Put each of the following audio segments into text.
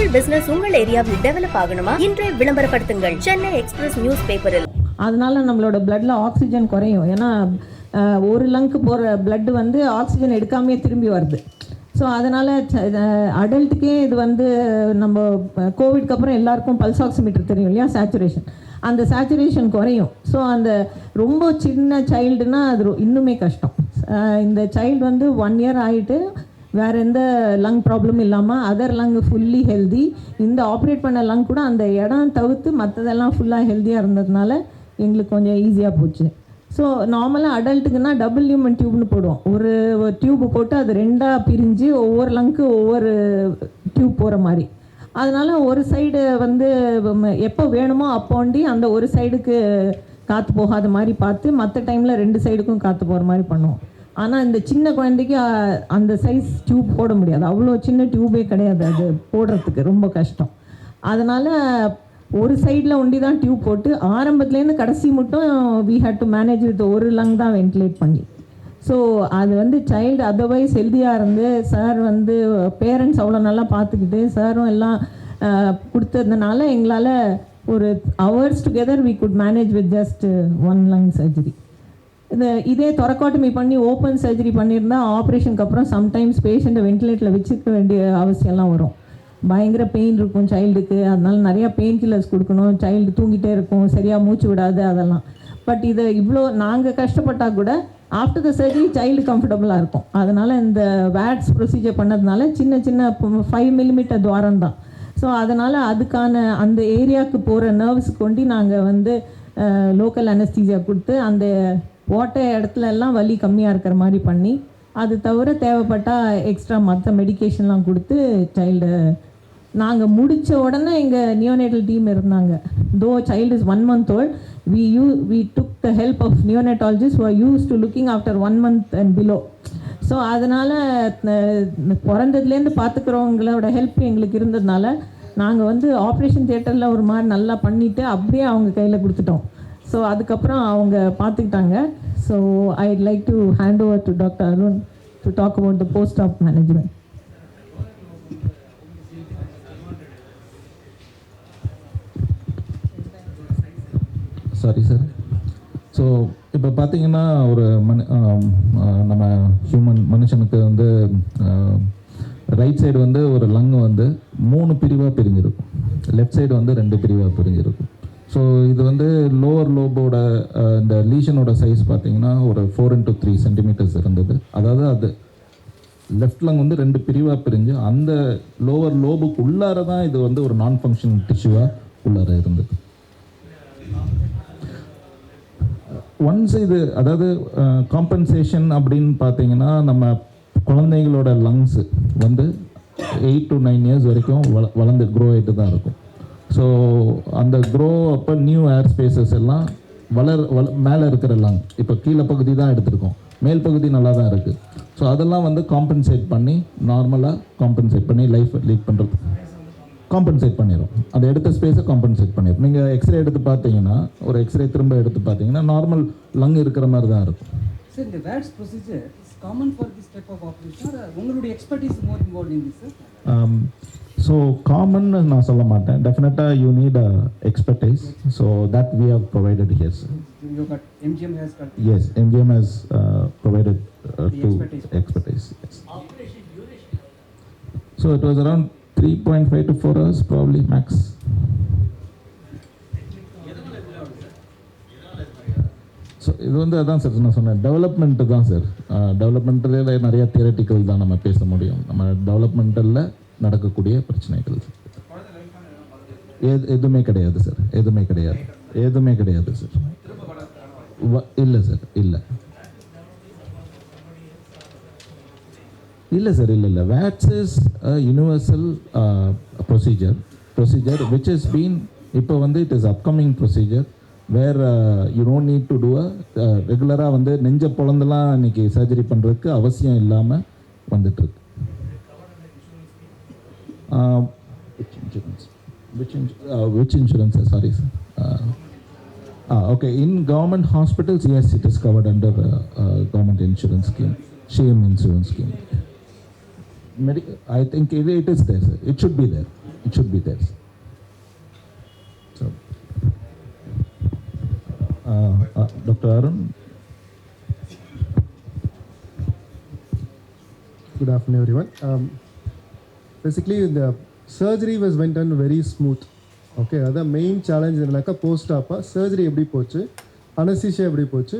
உங்கள் பிசினஸ் உங்கள் ஏரியாவில் டெவலப் ஆகணுமா? இன்றே விளம்பரப்படுத்துங்கள் சென்னை எக்ஸ்பிரஸ் நியூஸ் பேப்பரில். அதனால நம்மளோட பிளட்ல ஆக்சிஜன் குறையும். ஏன்னா ஒரு லங்க்கு போகிற பிளட் வந்து ஆக்சிஜன் எடுக்காமே திரும்பி வருது. ஸோ அதனால் அடல்ட்டுக்கே இது வந்து நம்ம கோவிட்க்கு அப்புறம் எல்லாருக்கும் பல்ஸ் ஆக்சிமீட்டர் தெரியும் இல்லையா, சேச்சுரேஷன், அந்த சேச்சுரேஷன் குறையும். ஸோ அந்த ரொம்ப சின்ன சைல்டுனா அது இன்னுமே கஷ்டம். இந்த சைல்டு வந்து 1 year ஆகிட்டு வேறு எந்த லங் ப்ராப்ளமும் இல்லாமல் அதர் லங் ஃபுல்லி ஹெல்தி. இந்த ஆப்ரேட் பண்ண லங் கூட அந்த இடம் தவிர்த்து மற்றதெல்லாம் ஃபுல்லாக ஹெல்த்தியாக இருந்ததுனால எங்களுக்கு கொஞ்சம் ஈஸியாக போச்சு. ஸோ நார்மலாக அடல்ட்டுக்குன்னா டபுள் ஹியூமன் டியூப்னு போடுவோம். ஒரு டியூப்பு போட்டு அது 2ஆக பிரிஞ்சு ஒவ்வொரு லங்க்கு ஒவ்வொரு டியூப் போகிற மாதிரி. அதனால் ஒரு சைடு வந்து எப்போ வேணுமோ அப்போண்டி அந்த ஒரு சைடுக்கு காற்று போகாத மாதிரி பார்த்து மற்ற டைமில் 2 சைடுக்கும் காற்று போகிற மாதிரி பண்ணுவோம். ஆனால் இந்த சின்ன குழந்தைக்கு அந்த சைஸ் டியூப் போட முடியாது, அவ்வளோ சின்ன டியூபே கிடையாது, அது போடுறதுக்கு ரொம்ப கஷ்டம். அதனால் ஒரு சைடில் ஒண்டி தான் டியூப் போட்டு ஆரம்பத்துலேருந்து கடைசி மட்டும் we had to manage with ஒரு லங் தான் வென்டிலேட் பண்ணி. ஸோ அது வந்து சைல்டு அதர்வைஸ் ஹெல்த்தியாக இருந்து சார் வந்து பேரண்ட்ஸ் அவ்வளோ நல்லா பார்த்துக்கிட்டு சாரும் எல்லாம் கொடுத்ததுனால எங்களால் ஒரு hours together we could manage with just 1 lung surgery. இதே தொரக்காட்டமி பண்ணி ஓப்பன் சர்ஜரி பண்ணியிருந்தால் ஆப்ரேஷனுக்கு அப்புறம் சம்டைம்ஸ் பேஷண்ட்டை வென்டிலேட்டரில் வச்சுக்க வேண்டிய அவசியம்லாம் வரும். பயங்கர பெயின் இருக்கும் சைல்டுக்கு, அதனால நிறையா பெயின் கில்லர்ஸ் கொடுக்கணும், சைல்டு தூங்கிட்டே இருக்கும், சரியாக மூச்சு விடாது, அதெல்லாம். பட் இதை இவ்வளோ நாங்கள் கஷ்டப்பட்டால் கூட ஆஃப்டர் த சர்ஜரி சைல்டு கம்ஃபர்டபுளாக இருக்கும். அதனால் இந்த வேட்ஸ் ப்ரொசீஜர் பண்ணதுனால சின்ன சின்ன 5 mm துவாரம் தான். ஸோ அதனால் அதுக்கான அந்த ஏரியாவுக்கு போகிற நர்வ்ஸுக்கு கொண்டு நாங்கள் வந்து லோக்கல் அனஸ்தீசியா கொடுத்து அந்த ஓட்ட இடத்துல எல்லாம் வலி கம்மியாக இருக்கிற மாதிரி பண்ணி, அது தவிர தேவைப்பட்டால் எக்ஸ்ட்ரா மற்ற மெடிக்கேஷன்லாம் கொடுத்து சைல்டு நாங்கள் முடித்த உடனே எங்கள் நியோனேட்டல் டீம் இருந்தாங்க. தோ child is 1 month old, we took the help of neonatologists who are used to looking after 1 month and below. So அதனால் பிறந்ததுலேருந்து பார்த்துக்கிறவங்களோட ஹெல்ப் எங்களுக்கு இருந்ததுனால நாங்கள் வந்து ஆப்ரேஷன் தியேட்டரில் ஒரு மாதிரி நல்லா பண்ணிவிட்டு அப்படியே அவங்க கையில் கொடுத்துட்டோம். ஸோ அதுக்கப்புறம் அவங்க பார்த்துக்கிட்டாங்க. So I'd like to hand over to doctor Arun to talk about the post op management. Sorry sir. So இப்போ பார்த்தீங்கன்னா ஒரு நம்ம மனுஷனுக்கு வந்து ரைட் சைடு வந்து ஒரு லங் வந்து 3 பிரிவாக பிரிஞ்சிருக்கும், லெஃப்ட் சைடு வந்து 2 பிரிவாக பிரிஞ்சிருக்கும். ஸோ இது வந்து லோவர் லோபோட இந்த லீஷனோட சைஸ் பார்த்தீங்கன்னா ஒரு 4 into 3 centimeters இருந்தது. அதாவது அது லெஃப்ட் லங் வந்து 2 பிரிவாக பிரிஞ்சு அந்த லோவர் லோபுக்கு உள்ளார தான் இது வந்து ஒரு நான் ஃபங்க்ஷனல் டிஷ்யூவாக உள்ளார இருந்தது. ஒன்ஸ் இது அதாவது காம்பன்சேஷன் அப்படின்னு பார்த்தீங்கன்னா நம்ம குழந்தைகளோட லங்ஸு வந்து 8 to 9 years வரைக்கும் வளர்ந்து க்ரோ ஆகிட்டு தான் இருக்கும். ஸோ அந்த க்ரோ அப்போ நியூ ஏர் ஸ்பேசஸ் எல்லாம் மேலே இருக்கிற லங் இப்போ கீழே பகுதி தான் எடுத்திருக்கோம், மேல் பகுதி நல்லா தான் இருக்குது. ஸோ அதெல்லாம் வந்து காம்பன்சேட் பண்ணி நார்மலாக காம்பன்சேட் பண்ணி லைஃப் லீட் பண்ணுறது காம்பன்சேட் பண்ணிடும். அந்த எடுத்த ஸ்பேஸை காம்பன்சேட் பண்ணிடும். நீங்கள் எக்ஸ்ரே எடுத்து பார்த்தீங்கன்னா ஒரு எக்ஸ்ரே திரும்ப எடுத்து பார்த்தீங்கன்னா நார்மல் லங் இருக்கிற மாதிரி தான் இருக்கும். சார் இந்த VATS procedure is common for this type of operation, உங்களுடைய expertise more involve in this sir? So common நான் சொல்ல மாட்டேன், டெஃபினட்டாக you need expertise. So that we have provided here sir. MGM has got. Yes, MGM has provided to expertise. Yes. Operation duration? So it was around 3.5 to 4 hours probably max. So இது வந்து அதான் sir நான் சொன்னேன், development தான் sir. டெவலப்மெண்ட்டில் நிறையா theoretical தான் நம்ம பேச முடியும். நம்ம டெவலப்மெண்டலில் நடக்கக்கூடிய பிரச்சனைகள் எதுவுமே கிடையாது சார், எதுவுமே கிடையாது சார். இல்லை சார், இல்லை சார், இல்லை. VATS is universal procedure which is been இப்போ வந்து it is upcoming procedure where you don't need to do ரெகுலராக வந்து நெஞ்ச பொழந்தெல்லாம் இன்னைக்கு சர்ஜரி பண்ணுறதுக்கு அவசியம் இல்லாமல் வந்துட்டுருக்கு. Which insurance? Sorry, sir. Okay. In government hospitals, yes, it is covered under government insurance scheme, shame insurance scheme. I think it is there, sir. It should be there. it should be there. So, Dr. Arun. Good afternoon, everyone. Basically, the surgery went done very smooth. Okay, the main challenge என்னன்னாக்கா போஸ்ட்-ஆப்பா surgery எப்படி போச்சு, anaesthesia எப்படி போச்சு,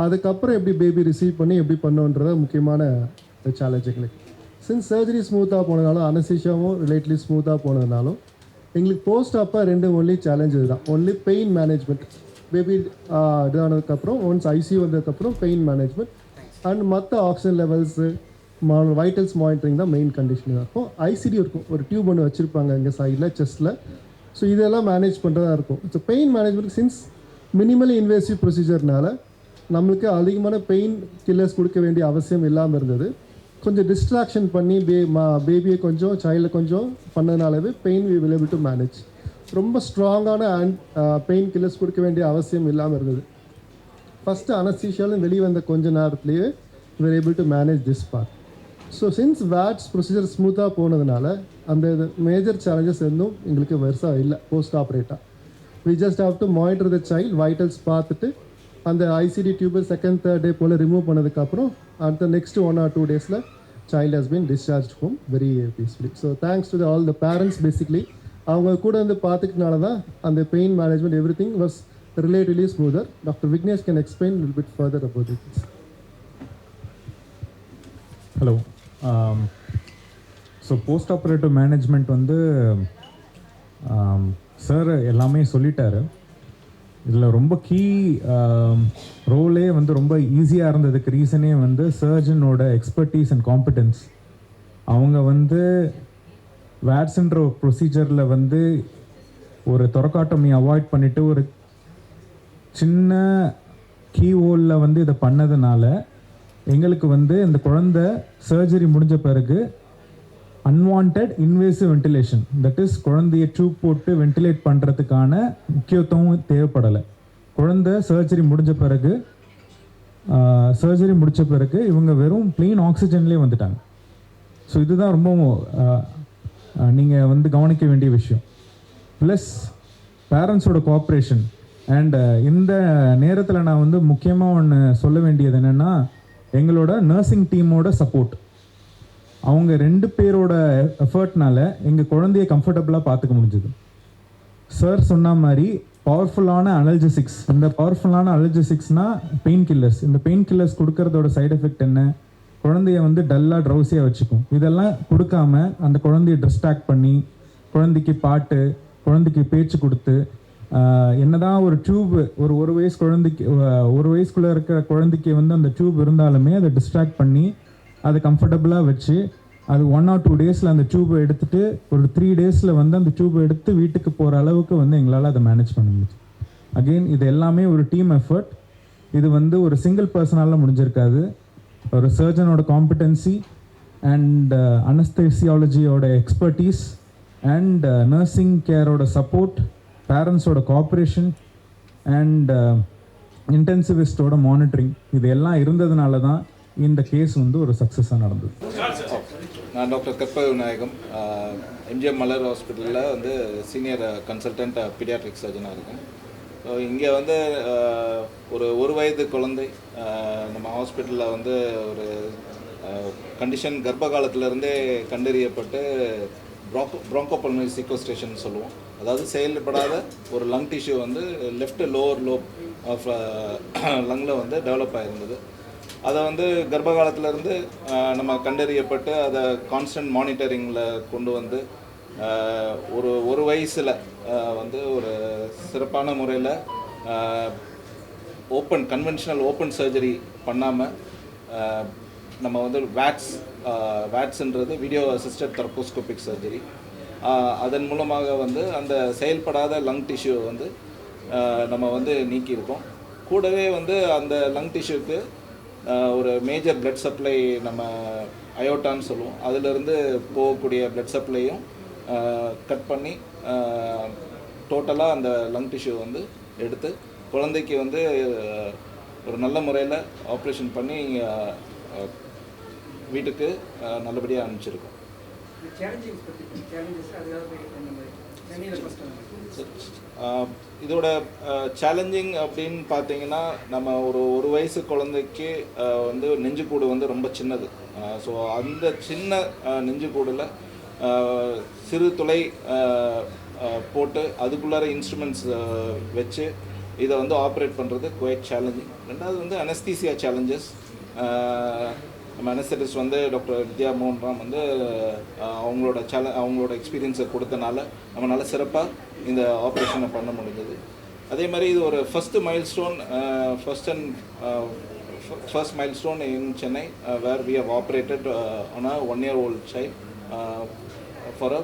அதுக்கப்புறம் எப்படி baby receive பண்ணி எப்படி பண்ணோன்றத முக்கியமான சேலஞ்ச் எங்களுக்கு. சின்ஸ் சர்ஜரி ஸ்மூத்தாக போனதுனாலும் அனஸ்தீசியாவும் ரிலேட்டிவ்லி ஸ்மூத்தாக போனதுனாலும் எங்களுக்கு போஸ்ட்-ஆப்பா ஒன்லி சேலஞ்ச் இதுதான். Only pain management. பேபி இதானதுக்கப்புறம் ஒன்ஸ் ஐசியூ வந்ததுக்கப்புறம் பெயின் மேனேஜ்மெண்ட் அண்ட் மற்ற ஆக்சிஜன் லெவல்ஸு வைட்டல்ஸ் மானிட்டரிங் தான் மெயின் கண்டிஷன் இருக்கும். ஐசிடி இருக்கும், ஒரு டியூப் ஒன்று வச்சுருப்பாங்க இங்கே சைடில் செஸ்ட்டில். ஸோ இதெல்லாம் மேனேஜ் பண்ணுறதா இருக்கும். So pain management since minimally invasive ப்ரொசீஜர்னால நம்மளுக்கு அதிகமான பெயின் கில்லர்ஸ் கொடுக்க வேண்டிய அவசியம் இல்லாமல் இருந்தது. கொஞ்சம் டிஸ்ட்ராக்ஷன் பண்ணி பேபியை கொஞ்சம் சைல்டை கொஞ்சம் பண்ணதுனாலவே pain we will able to manage. ரொம்ப ஸ்ட்ராங்கான பெயின் கில்லர்ஸ் கொடுக்க வேண்டிய அவசியம் இல்லாமல் இருந்தது. ஃபஸ்ட்டு அனஸ்தீசியாலும் வெளியே வந்த கொஞ்ச நேரத்துலேயே we were able to manage this part. So since VATS procedure ஸ்மூத்தாக போனதுனால அந்த மேஜர் சேலஞ்சஸ் எதுவும் எங்களுக்கு வருஷம் இல்லை போஸ்ட் ஆப்ரேட்டாக. We just have to monitor the child vitals பார்த்துட்டு அந்த ஐசிடி டியூபை செகண்ட் தேர்ட் டே போல் ரிமூவ் பண்ணதுக்கப்புறம் அடுத்த next 1 or 2 days child has been discharge home very peacefully. So thanks to all the parents. Basically அவங்க கூட வந்து பார்த்துக்கிட்டனால தான் அந்த pain management everything was relatively smoother. Doctor Vignesh can explain little bit further about it. Hello. So post operative management வந்து sir எல்லாமே சொல்லிட்டாரு. இதில் ரொம்ப கீ ரோலே வந்து ரொம்ப ஈஸியாக இருந்ததுக்கு ரீசனே வந்து சர்ஜனோட எக்ஸ்பர்டீஸ் அண்ட் காம்பிடன்ஸ். அவங்க வந்து வேட்ஸ்ன்ற ப்ரொசீஜரில் வந்து ஒரு தொரக்காட்டமி அவாய்ட் பண்ணிவிட்டு ஒரு சின்ன கீ ஹோலில் வந்து இதை பண்ணதுனால எங்களுக்கு வந்து இந்த குழந்தை சர்ஜரி முடிஞ்ச பிறகு unwanted invasive ventilation, that is குழந்தைய டியூப் போட்டு வென்டிலேட் பண்ணுறதுக்கான முக்கியத்துவம் தேவைப்படலை. குழந்தை சர்ஜரி முடிஞ்ச பிறகு இவங்க வெறும் ப்ளெயின் ஆக்சிஜன்லேயே வந்துட்டாங்க. ஸோ இதுதான் ரொம்ப நீங்கள் வந்து கவனிக்க வேண்டிய விஷயம். ப்ளஸ் பேரண்ட்ஸோட கோஆப்ரேஷன். அண்ட் இந்த நேரத்தில் நான் வந்து முக்கியமாக ஒன்று சொல்ல வேண்டியது என்னென்னா, எங்களோட நர்சிங் டீமோட சப்போர்ட். அவங்க 2 பேரோட எஃபர்ட்னால எங்கள் குழந்தைய கம்ஃபர்டபுளாக பார்த்துக்க முடிஞ்சுது. சார் சொன்ன மாதிரி பவர்ஃபுல்லான அனல்ஜெசிக்ஸ். இந்த பவர்ஃபுல்லான அனல்ஜெசிக்ஸ்னால் பெயின் கில்லர்ஸ். இந்த பெயின் கில்லர்ஸ் கொடுக்கறதோட சைடு எஃபெக்ட் என்ன, குழந்தைய வந்து டல்லாக ட்ரௌசியாக வச்சுக்கும். இதெல்லாம் கொடுக்காம அந்த குழந்தைய டிஸ்ட்ராக்ட் பண்ணி குழந்தைக்கு பாட்டு, குழந்தைக்கு பேச்சு கொடுத்து, என்னதான் ஒரு டியூப் ஒரு வயசு குழந்தைக்கு 1 வயசுக்குள்ளே இருக்கிற குழந்தைக்கு வந்து அந்த டியூப் இருந்தாலுமே அதை டிஸ்ட்ராக்ட் பண்ணி அதை கம்ஃபர்டபுளாக வச்சு அது 1 or 2 days அந்த டியூப்பை எடுத்துகிட்டு ஒரு 3 days வந்து அந்த டியூப்பை எடுத்து வீட்டுக்கு போகிற அளவுக்கு வந்து எங்களால் அதை மேனேஜ் பண்ண முடியும். அகெயின் இது எல்லாமே ஒரு டீம் எஃபர்ட். இது வந்து ஒரு சிங்கிள் பர்சனால முடிஞ்சிருக்காது. ஒரு சர்ஜனோட காம்பிடன்சி அண்ட் அனஸ்தேசியாலஜியோட எக்ஸ்பர்டீஸ் அண்ட் நர்சிங் கேரோட சப்போர்ட், பேரண்ட்ஸோட கோஆப்ரேஷன் அண்ட் இன்டென்சிவிஸ்டோட மானிட்டரிங், இது எல்லாம் இருந்ததுனால தான் இந்த கேஸ் வந்து ஒரு சக்ஸஸாக நடந்தது. நான் டாக்டர் கற்பக விநாயகம், எம்ஜிஎம் மலர் ஹாஸ்பிட்டலில் வந்து சீனியர் கன்சல்டன்ட் பீடியாட்ரிக் சர்ஜனாக இருக்கேன். ஸோ இங்கே வந்து ஒரு வயது குழந்தை நம்ம ஹாஸ்பிட்டலில் வந்து ஒரு கண்டிஷன் கர்ப்ப காலத்திலேருந்தே கண்டறியப்பட்டு ப்ராங்கோபல்மனரி சீக்வஸ்ட்ரேஷன் சொல்லுவோம். அதாவது செயல்படாத ஒரு லங் டிஷ்யூ வந்து லெஃப்ட் லோவர் லோப் ஆஃப் லங்கில் வந்து டெவலப் ஆகிருந்தது. அதை வந்து கர்ப்ப காலத்திலேருந்து நம்ம கண்டறியப்பட்டு அதை கான்ஸ்டன்ட் மானிட்டரிங்கில் கொண்டு வந்து ஒரு வயசில் வந்து ஒரு சிறப்பான முறையில் கன்வென்ஷனல் ஓப்பன் சர்ஜரி பண்ணாமல் நம்ம வந்து வேட்ஸ்ன்றது வீடியோ அசிஸ்டட் தரப்போஸ்கோபிக் சர்ஜரி, அதன் மூலமாக வந்து அந்த செயல்படாத லங் டிஷ்யூ வந்து நம்ம வந்து நீக்கியிருக்கோம். கூடவே வந்து அந்த லங் டிஷ்யூக்கு ஒரு மேஜர் பிளட் சப்ளை நம்ம அயோட்டான்னு சொல்லுவோம், அதிலிருந்து போகக்கூடிய பிளட் சப்ளையும் கட் பண்ணி டோட்டலாக அந்த லங் டிஷ்யூ வந்து எடுத்து குழந்தைக்கு வந்து ஒரு நல்ல முறையில் ஆப்ரேஷன் பண்ணி வீட்டுக்கு நல்லபடியாக அனுப்பிச்சிருக்கோம். சென்னையில் ஃபஸ்ட்டு இதோட சேலஞ்சிங் அப்படின்னு பார்த்தீங்கன்னா நம்ம ஒரு வயசு குழந்தைக்கு வந்து நெஞ்சுக்கூடு வந்து ரொம்ப சின்னது. ஸோ அந்த சின்ன நெஞ்சுக்கூடில் சிறு துளை போட்டு அதுக்குள்ளார இன்ஸ்ட்ருமெண்ட்ஸ் வச்சு இதை வந்து ஆப்ரேட் பண்ணுறது குவைட் சேலஞ்சிங். ரெண்டாவது வந்து அனஸ்தீசியா சேலஞ்சஸ். நம்ம அனஸ்தட்டிஸ்ட் வந்து டாக்டர் வித்யா மோகன் ராம் வந்து அவங்களோட எக்ஸ்பீரியன்ஸை கொடுத்தனால நம்மளால் சிறப்பாக இந்த ஆப்ரேஷனை பண்ண முடிஞ்சது. அதே மாதிரி இது ஒரு first milestone in Chennai where we have operated on a 1-year-old child for a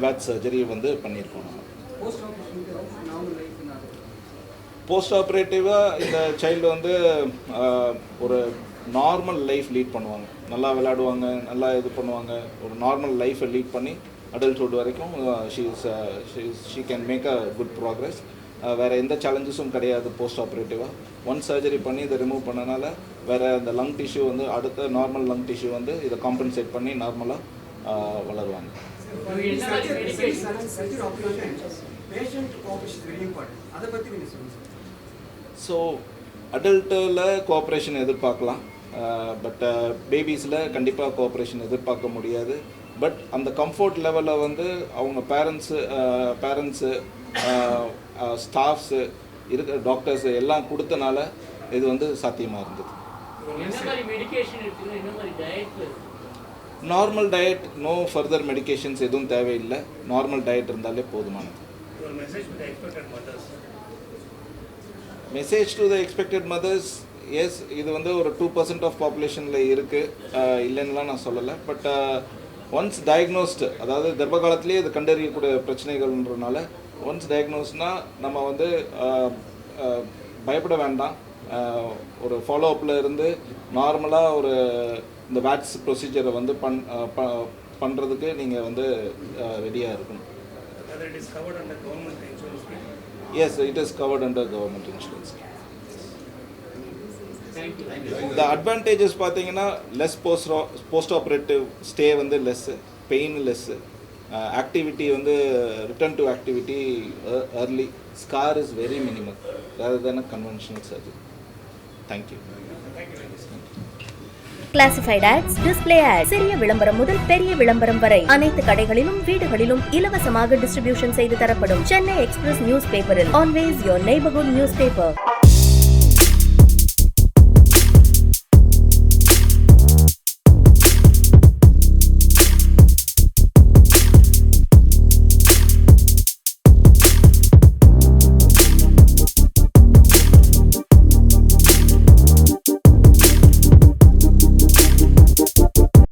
VATS surgery வந்து பண்ணியிருக்கோம். நம்ம போஸ்ட் ஆப்ரேஷனுக்கு நார்மல் லைஃப் போஸ்ட் ஆப்ரேட்டிவாக இந்த சைல்டு வந்து ஒரு நார்மல் லைஃப் லீட் பண்ணுவாங்க. நல்லா விளையாடுவாங்க, நல்லா இது பண்ணுவாங்க. ஒரு நார்மல் லைஃப்பை லீட் பண்ணி அடல்ட்ஹுட் வரைக்கும் she can make a good progress. வேறு எந்த சேலஞ்சஸும் கிடையாது போஸ்ட் ஆப்ரேட்டிவாக. ஒன் சர்ஜரி பண்ணி இதை ரிமூவ் பண்ணனால வேறு இந்த லங் டிஷ்யூ வந்து அடுத்த நார்மல் லங் டிஷ்யூ வந்து இதை காம்பன்சேட் பண்ணி நார்மலாக வளருவாங்க. ஸோ அடல்ட்டில் கோஆப்ரேஷன் எதிர்பார்க்கலாம், பட் பேபிஸில் கண்டிப்பாக கோஆப்ரேஷன் எதிர்பார்க்க முடியாது. பட் அந்த கம்ஃபர்ட் லெவலில் வந்து அவங்க பேரண்ட்ஸு ஸ்டாஃப்ஸு இருக்கிற டாக்டர்ஸ் எல்லாம் கொடுத்தனால இது வந்து சாத்தியமாக இருந்தது. Normal diet, no further medications எதுவும் தேவையில்லை. நார்மல் டயட் இருந்தாலே போதுமானது. Message to the expected mothers, yes, இது வந்து ஒரு 2% ஆஃப் பாப்புலேஷனில் இருக்குது, இல்லைன்னுலாம் நான் சொல்லலை. பட் ஒன்ஸ் டயக்னோஸ்டு, அதாவது கர்ப்ப காலத்திலேயே இது கண்டறியக்கூடிய பிரச்சனைகள்ன்றனால ஒன்ஸ் டயக்னோஸ்னால் நம்ம வந்து பயப்பட வேண்டாம். ஒரு ஃபாலோஅப்பில் இருந்து நார்மலாக ஒரு இந்த வேட்ஸ் ப்ரொசீஜரை வந்து பண்ணுறதுக்கு நீங்கள் வந்து ரெடியாக இருக்கணும். Yes, it is covered under government insurance. The advantages பார்த்தீங்கன்னா less post operative stay வந்து less, pain less, activity வந்து return to activity early, scar is very minimal rather than a conventional surgery. Thank you. Classified ads, display ads, சிறிய விளம்பரம் முதல் பெரிய விளம்பரம் வரை அனைத்து கடைகளிலும் வீடுகளிலும் இலவசமாக டிஸ்ட்ரிபியூஷன் செய்து தரப்படும். சென்னை எக்ஸ்பிரஸ் நியூஸ் பேப்பரில் always your neighbourhood news paper.